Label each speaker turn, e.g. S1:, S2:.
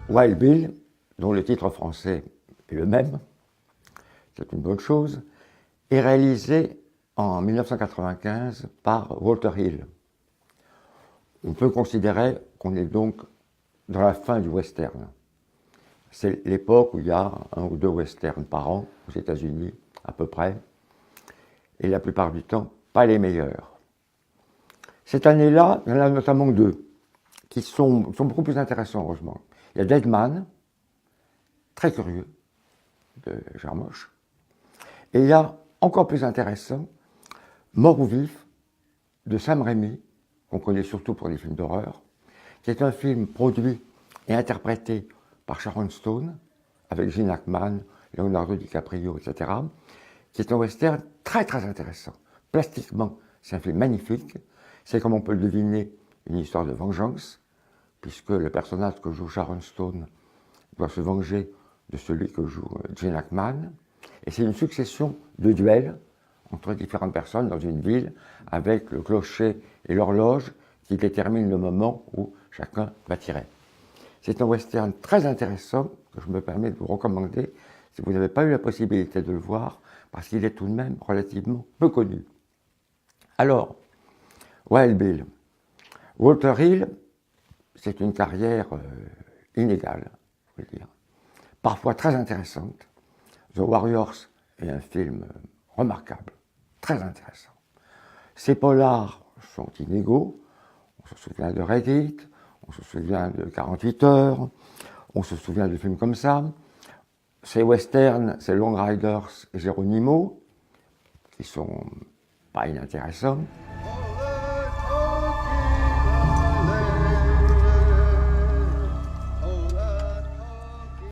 S1: Wild Bill, dont le titre français est le même, c'est une bonne chose, est réalisé en 1995 par Walter Hill. On peut considérer qu'on est donc dans la fin du western. C'est l'époque où il y a 1 ou 2 westerns par an aux États-Unis, à peu près, et la plupart du temps, pas les meilleurs. Cette année-là, il y en a notamment 2 qui sont beaucoup plus intéressants, heureusement. Il y a Dead Man, très curieux, de Jarmusch, et il y a, encore plus intéressant, Mort ou Vif, de Sam Raimi, qu'on connaît surtout pour des films d'horreur, qui est un film produit et interprété par Sharon Stone, avec Gene Hackman, Leonardo DiCaprio, etc., qui est un western très très intéressant. Plastiquement, c'est un film magnifique. C'est, comme on peut le deviner, une histoire de vengeance, puisque le personnage que joue Sharon Stone doit se venger de celui que joue Gene Hackman. Et c'est une succession de duels entre différentes personnes dans une ville, avec le clocher et l'horloge qui déterminent le moment où chacun va tirer. C'est un western très intéressant que je me permets de vous recommander si vous n'avez pas eu la possibilité de le voir, parce qu'il est tout de même relativement peu connu. Alors, Wild Bill. Walter Hill, c'est une carrière inégale, je veux dire, parfois très intéressante. The Warriors est un film remarquable, très intéressant. Ces polars sont inégaux. On se souvient de Reddit, on se souvient de 48 heures, on se souvient de films comme ça. Ces westerns, c'est Long Riders et Geronimo, qui sont pas inintéressants.